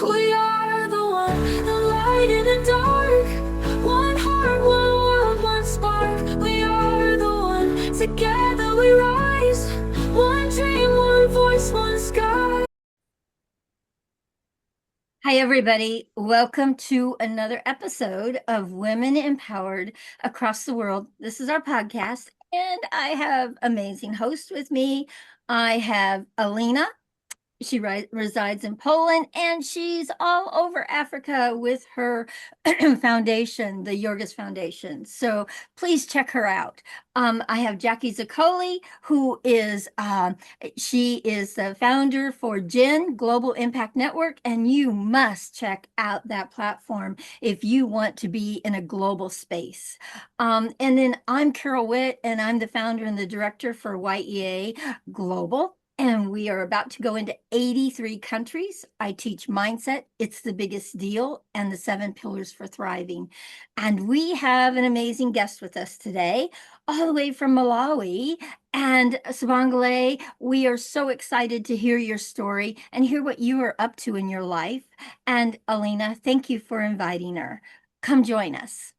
We are the one, the light in the dark. One heart, one world, one spark. We are the one, together we rise. One dream, one voice, one sky. Hi, everybody. Welcome to another episode of Women Empowered Across the World. This is our podcast, and I have amazing hosts with me. I have Alina. She resides in Poland, and she's all over Africa with her foundation, the Yorgis Foundation. So please check her out. I have Jackie Zaccoli, who is she is the founder for GIN Global Impact Network, and you must check out that platform if you want to be in a global space. And then I'm Carol Witt, and I'm the founder and the director for YEA Global. And we are about to go into 83 countries. I teach mindset, it's the biggest deal, and the 7 pillars for thriving. And we have an amazing guest with us today, all the way from Malawi. And Sibongire, we are so excited to hear your story and hear what you are up to in your life. And Alina, thank you for inviting her. Come join us.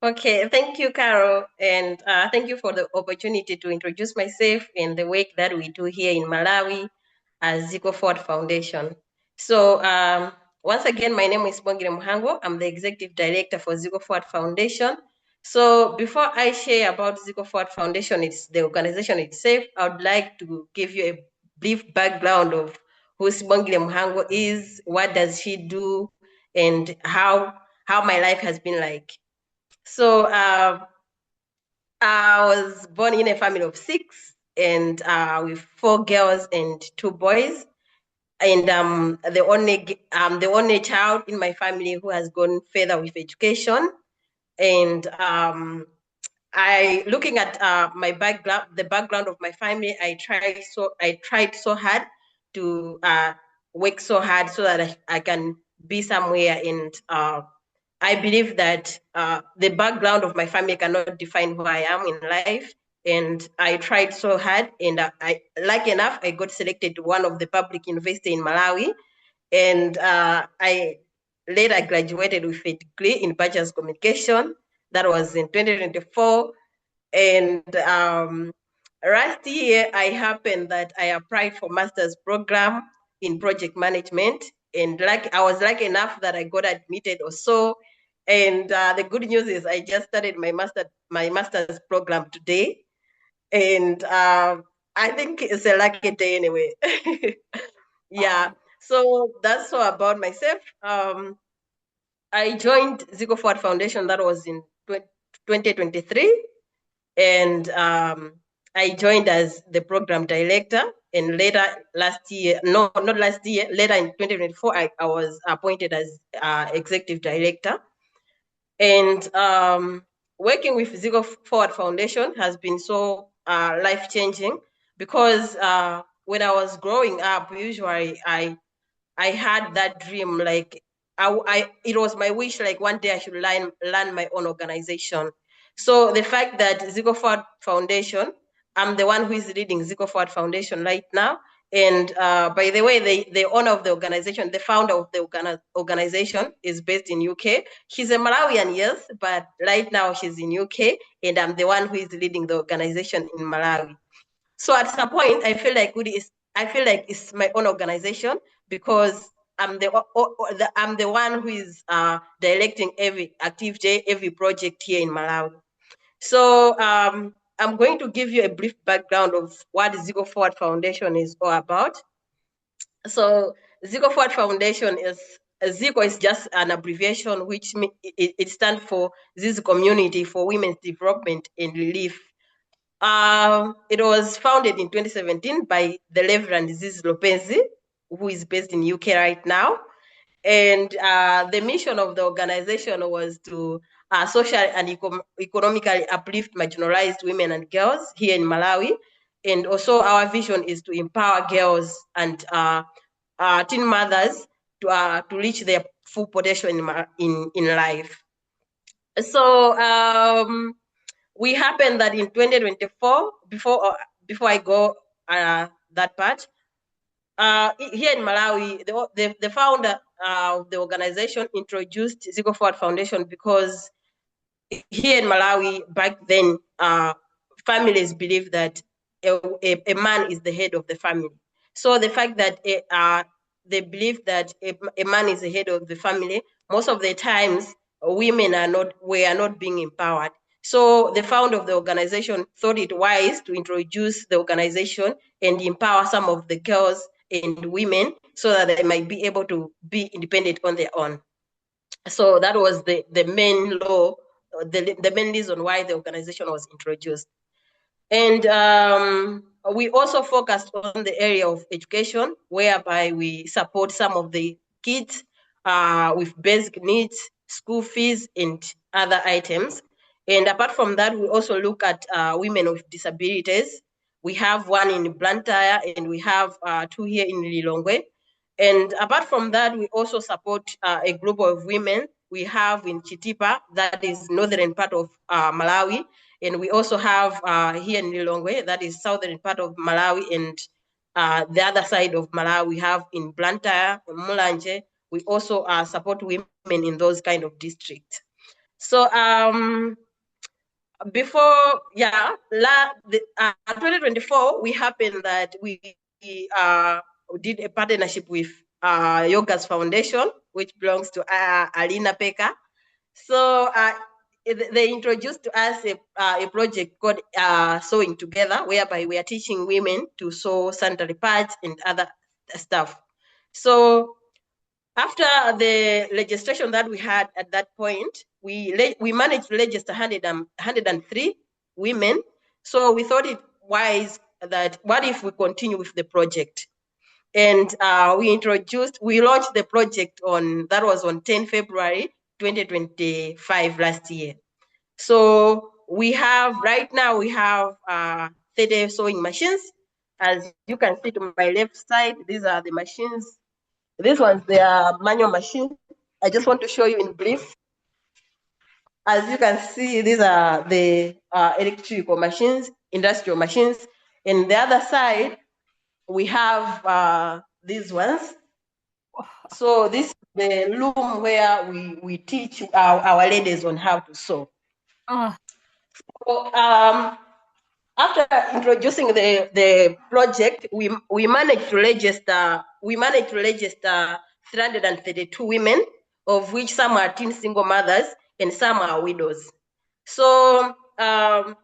Okay, thank you, Carol, and thank you for the opportunity to introduce myself and the work that we do here in Malawi as ZICO Foundation. So once again, my name is Sibongire Mhango. I'm the Executive Director for ZICO Foundation. So before I share about ZICO Foundation, it's the organization itself, I would like to give you a brief background of who Sibongire Mhango is, what does she do, and how my life has been like. So I was born in a family of 6, and with 4 girls and 2 boys. And the only child in my family who has gone further with education. And I, looking at my background, the background of my family, I tried so hard to work so hard so that I can be somewhere. And I believe that the background of my family cannot define who I am in life. And I tried so hard, and like enough, I got selected to one of the public university in Malawi. And I later graduated with a degree in Bachelor's Communication. That was in 2024. And last year, I happened that I applied for master's program in project management. And I was lucky enough that I got admitted or so. And the good news is I just started my master's program today. And I think it's a lucky day anyway. Yeah. So that's all about myself. I joined ZICO Foundation, that was in 2023. And I joined as the program director. And later last year, no, not last year, later in 2024, I was appointed as executive director. And working with ZICO Foundation has been so life-changing, because when I was growing up, usually I had that dream, like it was my wish, like one day I should learn my own organization. So the fact that ZICO Foundation, I'm the one who is leading ZICO Foundation right now. And by the way, the owner of the organization, the founder of the organization, is based in UK. She's a Malawian, yes, but right now she's in UK, and I'm the one who is leading the organization in Malawi. So at some point, I feel like it's my own organization, because I'm the one who is directing every activity, every project here in Malawi. So I'm going to give you a brief background of what ZICO Foundation is all about. So ZICO Foundation is ZICO is just an abbreviation, which it stands for this community for women's development and relief. It was founded in 2017 by the Reverend Zizi Lopezi, who is based in UK right now. And the mission of the organization was to socially and economically uplift marginalized women and girls here in Malawi. And also our vision is to empower girls and teen mothers to reach their full potential in life. So we happened that in 2024, before I go that part, here in Malawi, the founder of the organization introduced ZICO Forward Foundation because here in Malawi back then, families believe that a man is the head of the family. So the fact that they believe that a man is the head of the family, most of the times women were not being empowered. So the founder of the organization thought it wise to introduce the organization and empower some of the girls and women so that they might be able to be independent on their own. So that was the main law, the main reason why the organization was introduced. And we also focused on the area of education, whereby we support some of the kids with basic needs, school fees, and other items. And apart from that, we also look at women with disabilities. We have one in Blantyre, and we have two here in Lilongwe. And apart from that, we also support a group of women we have in Chitipa, that is northern part of Malawi. And we also have here in Lilongwe, that is southern part of Malawi, and the other side of Malawi, we have in Blantyre, Mulanje. We also support women in those kind of districts. So before, 2024, we happened that we did a partnership with Yoga's Foundation, which belongs to Alina Peka. So they introduced to us a project called Sewing Together, whereby we are teaching women to sew sanitary pads and other stuff. So after the registration that we had at that point, we managed to register 103 women. So we thought it wise that what if we continue with the project? And we launched the project that was on 10 February 2025 last year. So right now we have 30 sewing machines. As you can see to my left side, these are the machines. These ones, they are manual machines. I just want to show you in brief. As you can see, these are the electrical machines, industrial machines. And the other side, we have these ones. So this is the loom where we teach our ladies on how to sew. So after introducing the project, we managed to register 332 women, of which some are teen single mothers and some are widows. So our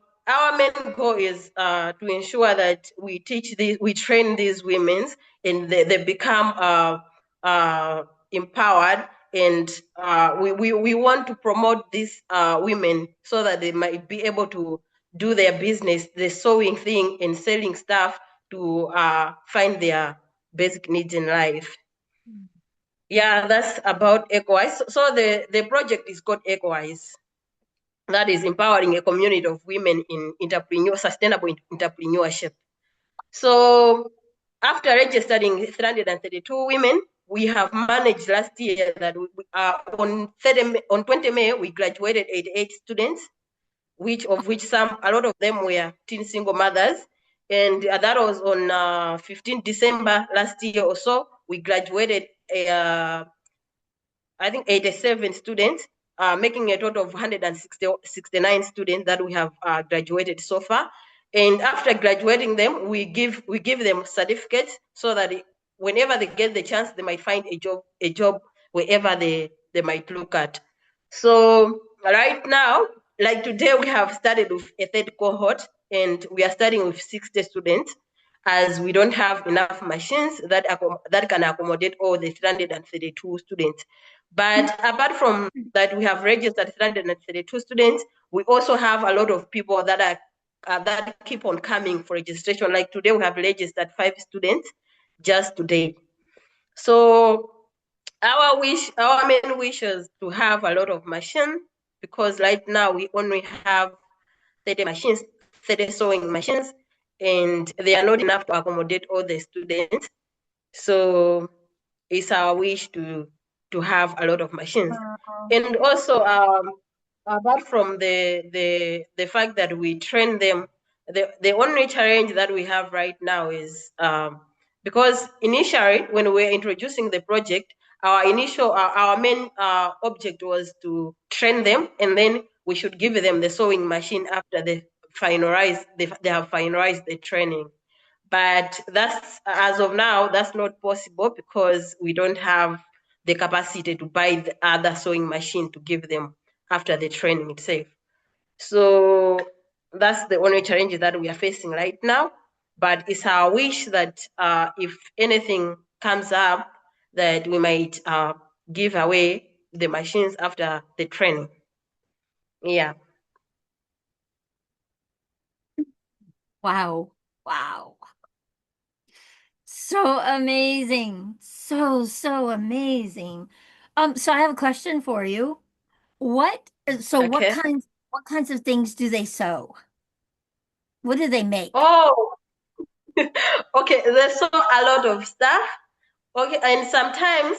main goal is to ensure that we train these women, and they become empowered, and we want to promote these women so that they might be able to do their business, the sewing thing and selling stuff to find their basic needs in life. Yeah, that's about EcoWise. So the project is called EcoWise. That is empowering a community of women in sustainable entrepreneurship. So after registering 332 women, we have managed last year that on 20 May, we graduated 88 students, of which a lot of them were teen single mothers. And that was on 15 December last year or so. We graduated, I think, 87 students, making a total of 169 students that we have graduated so far. And after graduating them, we give them certificates so that whenever they get the chance, they might find a job wherever they might look at. So right now, like today, we have started with a third cohort, and we are starting with 60 students, as we don't have enough machines that can accommodate all the 332 students. But apart from that, we have registered 332 students. We also have a lot of people that keep on coming for registration. Like today, we have registered 5 students just today. So our main wish is to have a lot of machines, because right now we only have 30 machines, 30 sewing machines, and they are not enough to accommodate all the students. So it's our wish to have a lot of machines. And also, apart from the fact that we train them, the only challenge that we have right now is because initially when we were introducing the project, our main object was to train them, and then we should give them the sewing machine after they have finalized the training. But that's, as of now, that's not possible because we don't have the capacity to buy the other sewing machine to give them after the training itself. So that's the only challenge that we are facing right now. But it's our wish that if anything comes up, that we might give away the machines after the training. Yeah. Wow. Wow. So amazing. So amazing. So I have a question for you. What Okay. kinds of things do they sew? What do they make? Oh, okay. There's so a lot of stuff. Okay, and sometimes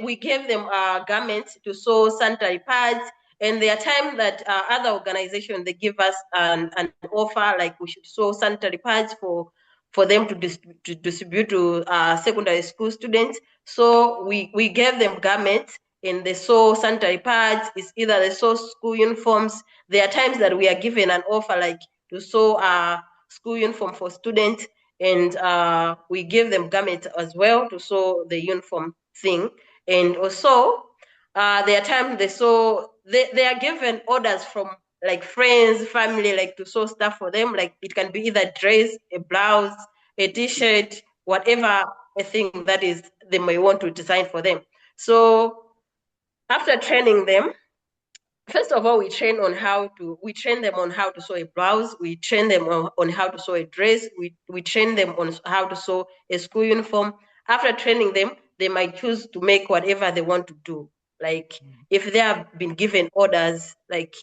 we gave them garments to sew sanitary pads, and there are times that other organizations they give us an offer like we should sew sanitary pads for them to distribute to secondary school students. So we gave them garments and they sew sanitary pads. It's either they sew school uniforms. There are times that we are given an offer like to sew school uniform for students, and we give them garments as well to sew the uniform thing. And also, there are times they are given orders from like friends, family, like to sew stuff for them. Like it can be either dress, a blouse, a t-shirt, whatever a thing that is they may want to design for them. So after training them, first of all, we train them on how to sew a blouse. We train them on how to sew a dress. We train them on how to sew a school uniform. After training them, they might choose to make whatever they want to do. Like if they have been given orders, like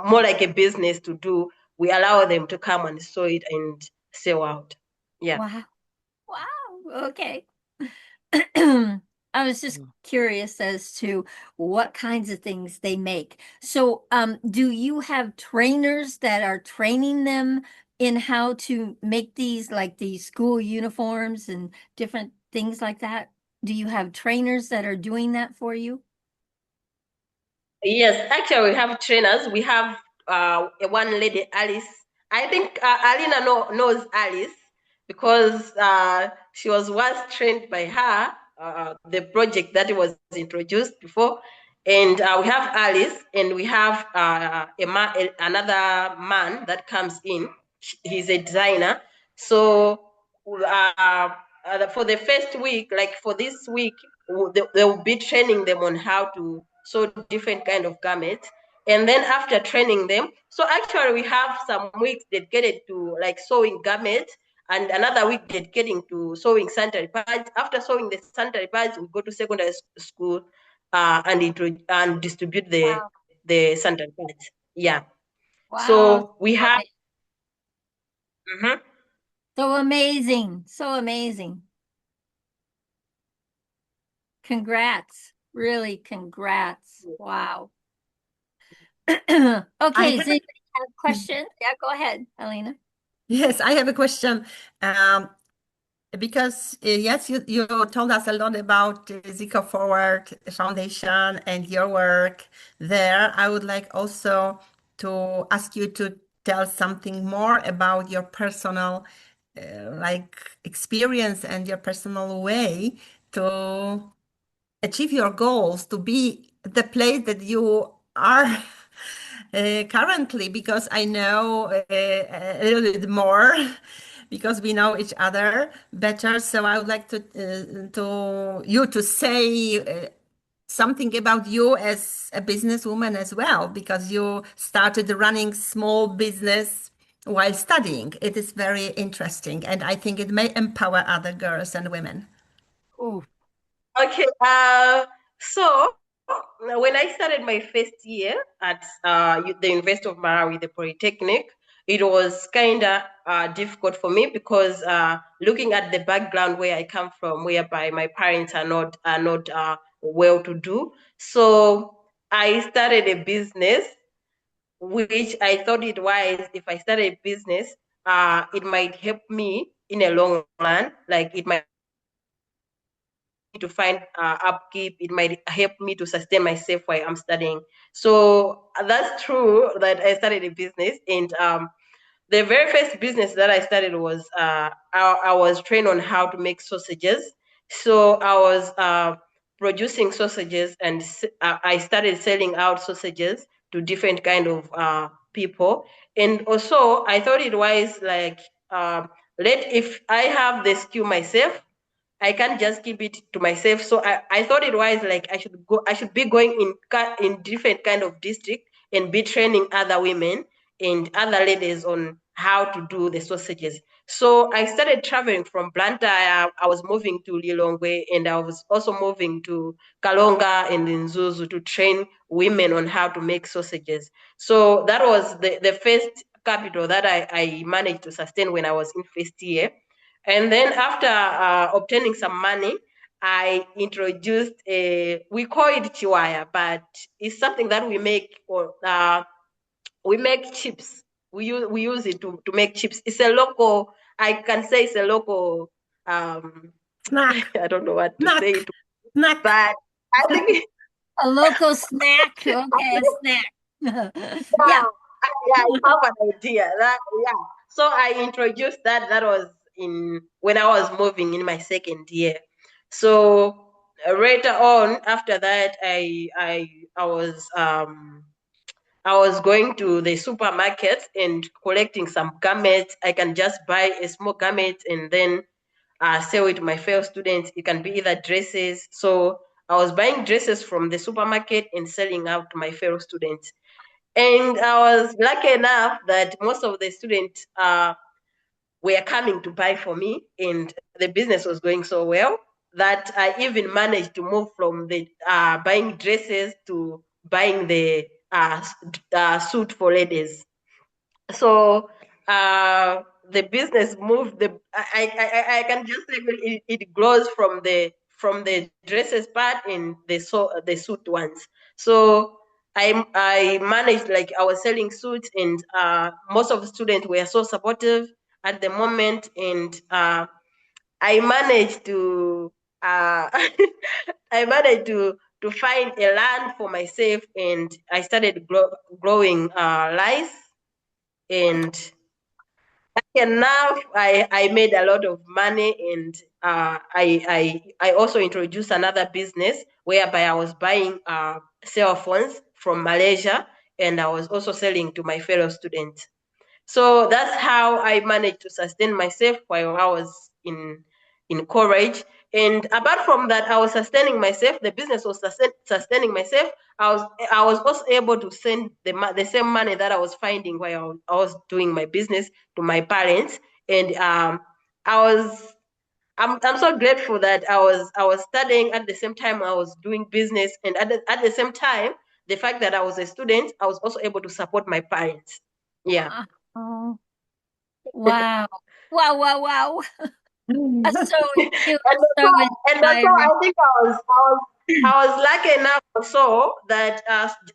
more like a business to do, we allow them to come and sew it and sell out. Yeah. Wow. Wow. Okay. I was just curious as to what kinds of things they make. So, do you have trainers that are training them in how to make these, like these school uniforms and different things like that? Do you have trainers that are doing that for you? Yes, actually, we have trainers. We have one lady, Alice. I think Alina knows Alice because she was once trained by her, the project that was introduced before. And we have Alice, and we have another man that comes in. He's a designer. So for the first week, like for this week, they will be training them on how to sew different kind of garments. And then after training them, so actually we have some weeks dedicated to like sewing garments, and another week dedicating to sewing sanitary pads. After sewing the sanitary pads, we go to secondary school and distribute Wow. the sanitary pads. Yeah. Wow. So we have. Mhm. So amazing. So amazing. Congrats. Really, congrats. Wow. I Okay, have does anybody have questions? Yeah, go ahead, Alina. yes, I have a question. Um, because yes, you told us a lot about ZICO Forward Foundation and your work there. I would like also to ask you to tell something more about your personal like experience and your personal way to achieve your goals, to be the place that you are currently, because I know a little bit more because we know each other better. So I would like to say something about you as a businesswoman as well, because you started running small business while studying. It is very interesting, and I think it may empower other girls and women. Oh, Okay. So when I started my first year at the University of Malawi, the Polytechnic, it was kind of difficult for me because looking at the background where I come from, whereby my parents are not well-to-do, so I started a business, which I thought it wise if I started a business, it might help me in a long run. Like it might to find upkeep. It might help me to sustain myself while I'm studying. So that's true that I started a business, and the very first business that I started was I was trained on how to make sausages. So I was producing sausages, and I started selling out sausages to different kind of people. And also, I thought it was like, let if I have the skill myself, I can't just keep it to myself. So I thought it was like I should be going in different kind of district and be training other women and other ladies on how to do the sausages. So I started traveling from Blantyre. I was moving to Lilongwe, and I was also moving to Kalonga and Nzuzu to train women on how to make sausages. So that was the first capital that I managed to sustain when I was in first year. And then after obtaining some money, I introduced we call it chiwaya, but it's something that we make, or we make chips. We use it to make chips. It's a local, I can say it's a local, Snack. I don't know what to say, Snack. Snack. but I think A local snack. Okay, a snack. Yeah. yeah, I have an idea. Yeah. So I introduced that. That was in when I was moving in my second year. So later on, after that, I was going to the supermarket and collecting some garments. I can just buy a small garment and then sell it to my fellow students. It can be either dresses. So I was buying dresses from the supermarket and selling out to my fellow students. And I was lucky enough that most of the students were coming to buy for me, and the business was going so well that I even managed to move from the buying dresses to buying the suit for ladies. So the business moved. I can just say it grows from the dresses part and the suit ones. So I managed, like I was selling suits, and most of the students were so supportive at the moment, and I managed to I managed to find a land for myself, and I started growing rice. And enough, I made a lot of money, and I also introduced another business whereby I was buying cell phones from Malaysia, and I was also selling to my fellow students. So that's how I managed to sustain myself while I was in college. And apart from that, I was sustaining myself. The business was sustaining myself. I was also able to send the same money that I was finding while I was doing my business to my parents. And I was I'm so grateful that I was studying at the same time I was doing business, and at the same time, the fact that I was a student, I was also able to support my parents. Yeah. Oh, wow. Wow, wow, wow. So you And are so also, inspiring. I think I was lucky enough also that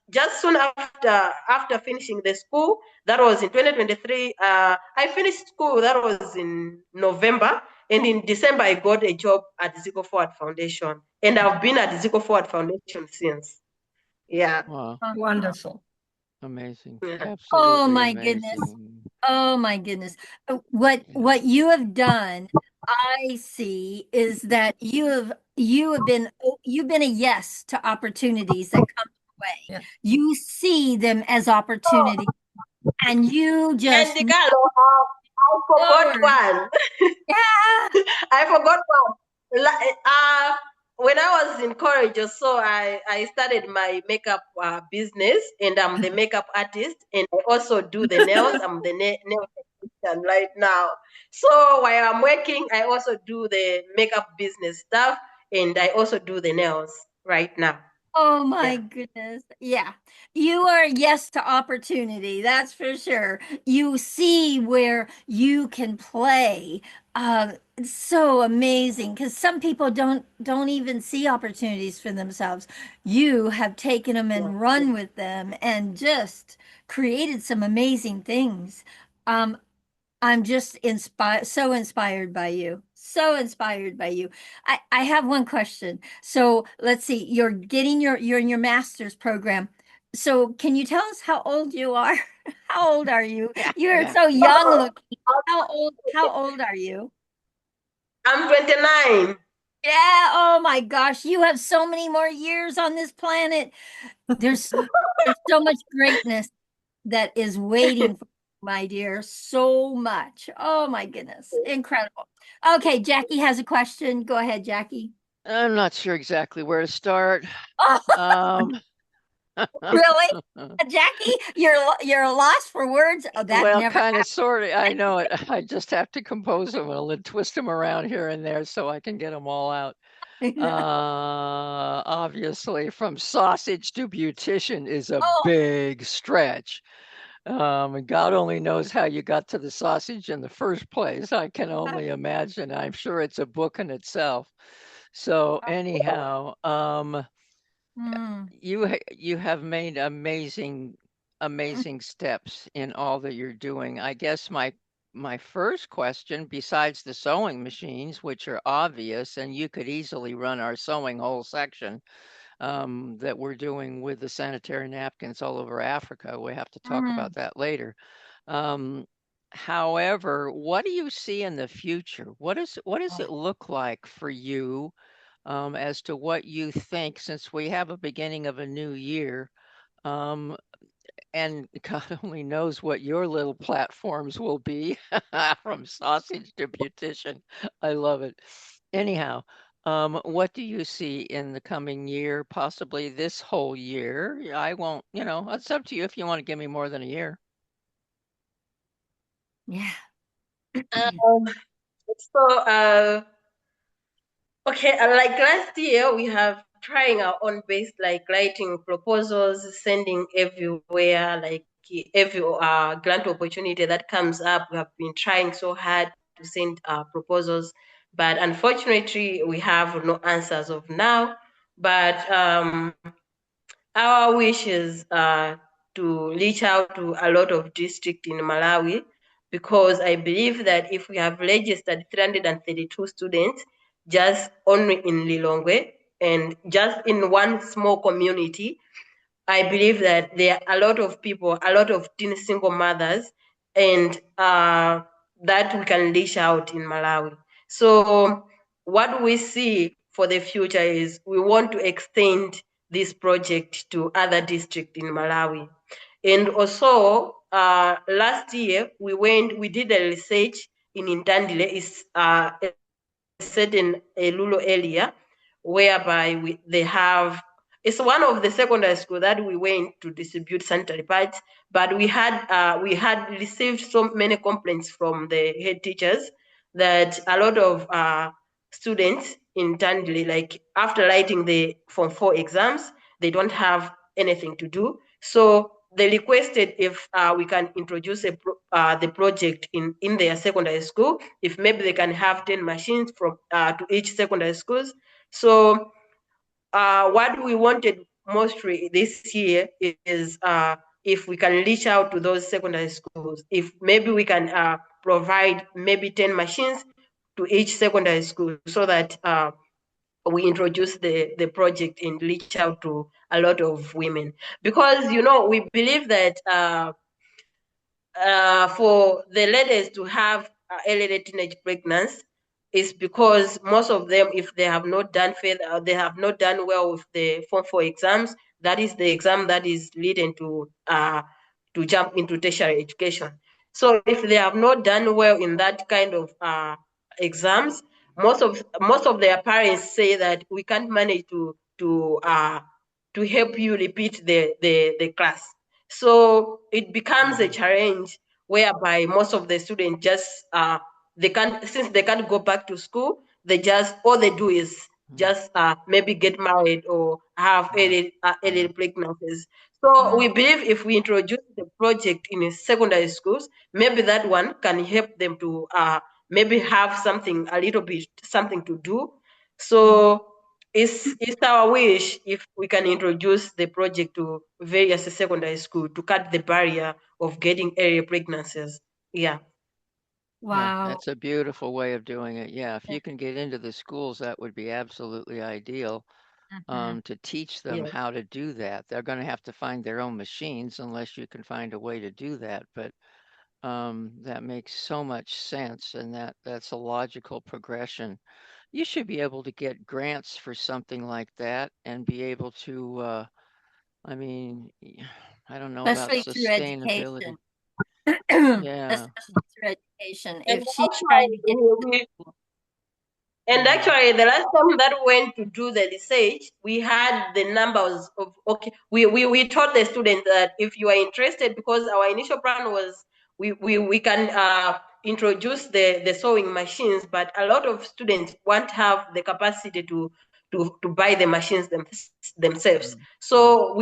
just soon after finishing the school, that was in 2023. I finished school. That was in November, and in December I got a job at ZICO Forward Foundation, and I've been at ZICO Forward Foundation since. Yeah. Wow, Wonderful. amazing. Yeah. Oh Absolutely my goodness. amazing. Oh my goodness. What you have done, I see, is that you've been a yes to opportunities that come your way. Yeah. You see them as opportunity, and you And just the move girl, I forgot forward. one. Yeah. I forgot one. When I was in college, so I started my makeup business, and I'm the makeup artist, and I also do the nails. I'm the nail technician right now. So while I'm working, I also do the makeup business stuff, and I also do the nails right now. Oh my Yeah. goodness. Yeah. You are a yes to opportunity, that's for sure. You see where you can play. It's so amazing because some people don't even see opportunities for themselves. You have taken them Yeah. and run with them and just created some amazing things. Um, I'm just inspired by you. So inspired by you. I have one question. So let's see, you're in your master's program. So can you tell us how old you are? How old are you? You're so young looking. How old are you? I'm 29. Yeah, oh my gosh, you have so many more years on this planet. There's there's so much greatness that is waiting for you, my dear. So much. Oh my goodness. Incredible. Okay, Jackie has a question. Go ahead, Jackie. I'm not sure exactly where to start. Oh, Um, really? Jackie, you're lost for words. Oh, that well, never kind of, sort of. I know it. I just have to compose them and twist them around here and there so I can get them all out. happened. Obviously, from sausage to beautician is a Oh, big stretch. And God only knows how you got to the sausage in the first place. I can only imagine. I'm sure it's a book in itself. So anyhow, mm, you have made amazing steps in all that you're doing. I guess my first question, besides the sewing machines, which are obvious, and you could easily run our sewing whole section that we're doing with the sanitary napkins all over Africa. We have to talk mm. about that later. Um, However, what do you see in the future? What does it look like for you as to what you think, since we have a beginning of a new year, um, and God only knows what your little platforms will be from sausage to beautician. I love it. Anyhow, what do you see in the coming year, possibly this whole year? I won't, it's up to you if you want to give me more than a year. Yeah. Um, so, okay, like last year, we have trying our own best, like writing proposals, sending everywhere, like every grant opportunity that comes up. We have been trying so hard to send proposals, but unfortunately, we have no answers of now. But our wish is to reach out to a lot of districts in Malawi, because I believe that if we have registered 332 students just only in Lilongwe and just in one small community, I believe that there are a lot of people, a lot of teen single mothers, and that we can reach out in Malawi. So what we see for the future is we want to extend this project to other districts in Malawi. And also, last year we did a research in Intandile. It's set in a rural area whereby they have, it's one of the secondary school that we went to distribute sanitary pads, but we had received so many complaints from the head teachers that a lot of students in Tandili, like after writing the Form 4 exams, they don't have anything to do. So they requested if we can introduce the project in their secondary school, if maybe they can have 10 machines from to each secondary schools. So what we wanted mostly this year is if we can reach out to those secondary schools, if maybe we can provide maybe 10 machines to each secondary school, so that we introduce the project and reach out to a lot of women, because we believe that for the ladies to have early teenage pregnancy is because most of them, if they have not done they have not done well with the Form 4 exams, that is the exam that is leading to jump into tertiary education. So if they have not done well in that kind of exams, most of their parents say that we can't manage to help you repeat the class. So it becomes a challenge whereby most of the students just they can't, since they can't go back to school, they just, all they do is just maybe get married or have early pregnancies. So we believe if we introduce the project in secondary schools, maybe that one can help them to maybe have something, a little bit something to do. So it's our wish if we can introduce the project to various secondary school to cut the barrier of getting early pregnancies. Yeah. Wow. That's a beautiful way of doing it. Yeah, if you can get into the schools, that would be absolutely ideal Mhm. to teach them Yeah. how to do that. They're going to have to find their own machines unless you can find a way to do that. But that makes so much sense, and that's a logical progression. You should be able to get grants for something like that and be able to, I mean, I don't know about Especially through sustainability. education. Yeah. Especially through education. And If she's trying to actually, get and Yeah. actually, the last time that we went to do the research, we had the numbers of, okay, we told the students that if you are interested, because our initial plan was we can introduce the sewing machines, but a lot of students won't have the capacity to buy the machines themselves. Mm, mm, So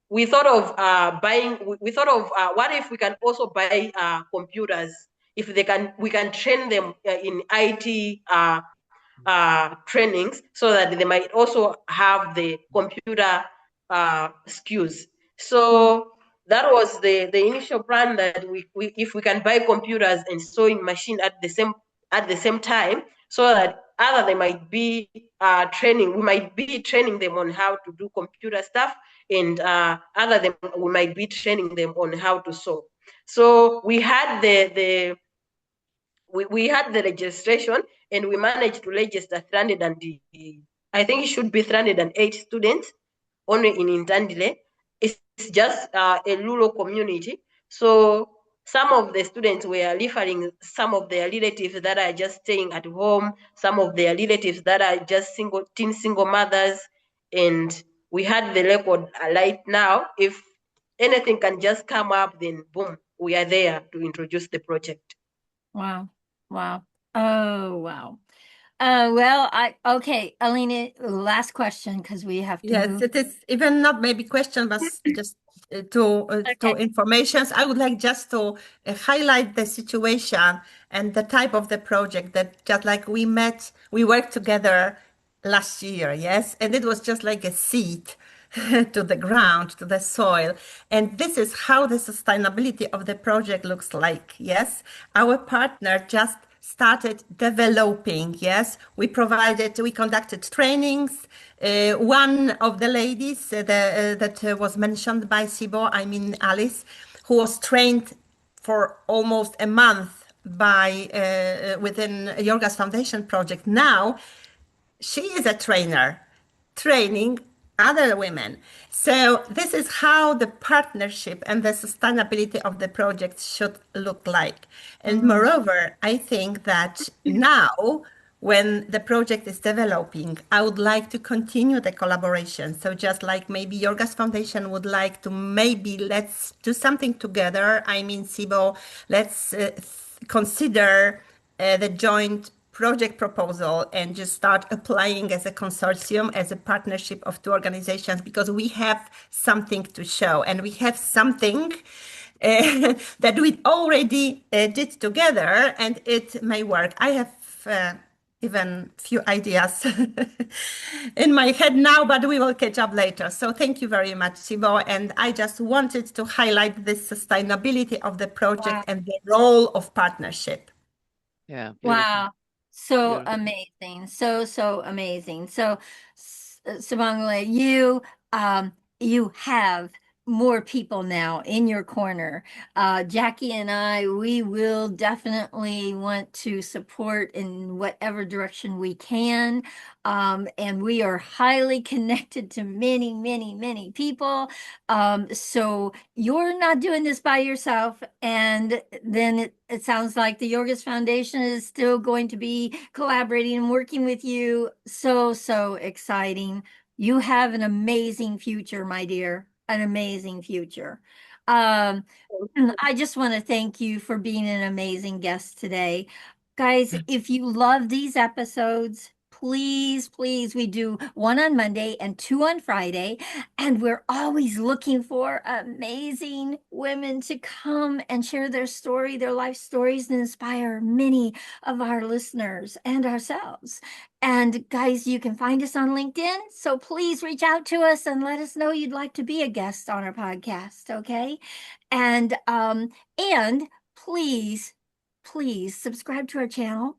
we thought of buying, we thought of what if we can also buy computers, if they can, we can train them in IT trainings, so that they might also have the computer skills. So that was the initial plan, that we if we can buy computers and sewing machine at the same time, so that either they might be training, we might be training them on how to do computer stuff, and other than we might be training them on how to sew. So we had we had the registration, and we managed to register 300 and I think it should be 308 students only in Intandile. It's just a rural community. So some of the students were referring some of their relatives that are just staying at home, some of their relatives that are just single mothers. And we had the record right now. If anything can just come up, then boom, we are there to introduce the project. wow. Wow. Oh, wow. Well, okay, Alina, last question because we have to Yes, move. it is even not maybe question, but just to Okay. informations. I would like just to highlight the situation and the type of the project, that just like we met, we worked together last year, yes, and it was just like a seed to the ground, to the soil. And this is how the sustainability of the project looks like, yes. Our partner just started developing, yes. We conducted trainings. One of the ladies that was mentioned by Sibo, I mean Alice, who was trained for almost a month by within Yorga's Foundation project. Now she is a trainer training other women. So this is how the partnership and the sustainability of the project should look like. And Mm, moreover, I think that now when the project is developing, I would like to continue the collaboration. So just like maybe Yorga's Foundation would like to, maybe let's do something together. I mean, Sibo, let's consider the joint project proposal and just start applying as a consortium, as a partnership of two organizations, because we have something to show and we have something that we already did together, and it may work. I have even few ideas in my head now, but we will catch up later. So thank you very much, Sibo. And I just wanted to highlight the sustainability of the wow. project and the role of partnership. yeah, beautiful, Wow. So beautiful. amazing. So amazing. So, Sibongile, you have more people now in your corner. Jackie and I, we will definitely want to support in whatever direction we can. And we are highly connected to many, many, many people. So you're not doing this by yourself. And then it sounds like the Yorgis Foundation is still going to be collaborating and working with you. So exciting. You have an amazing future, my dear, an amazing future. Um, I just want to thank you for being an amazing guest today. Guys, if you love these episodes, please, we do one on Monday and two on Friday. And we're always looking for amazing women to come and share their story, their life stories, and inspire many of our listeners and ourselves. And guys, you can find us on LinkedIn. So please reach out to us and let us know you'd like to be a guest on our podcast. Okay. And please please subscribe to our channel,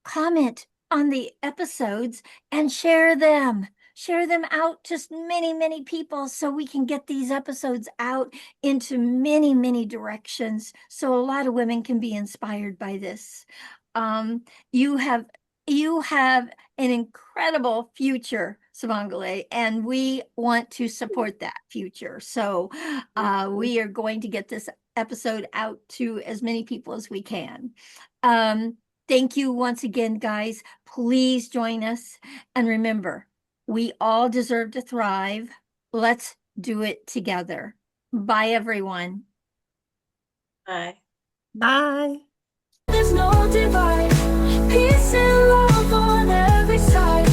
comment on the episodes, and share them. Share them out to many, many people so we can get these episodes out into many, many directions so a lot of women can be inspired by this. You have an incredible future, Sibongire, and we want to support that future. So we are going to get this episode out to as many people as we can. Thank you once again, guys. Please join us. And remember, we all deserve to thrive. Let's do it together. Bye, everyone. Bye. Bye. There's no divide, peace and love on every side.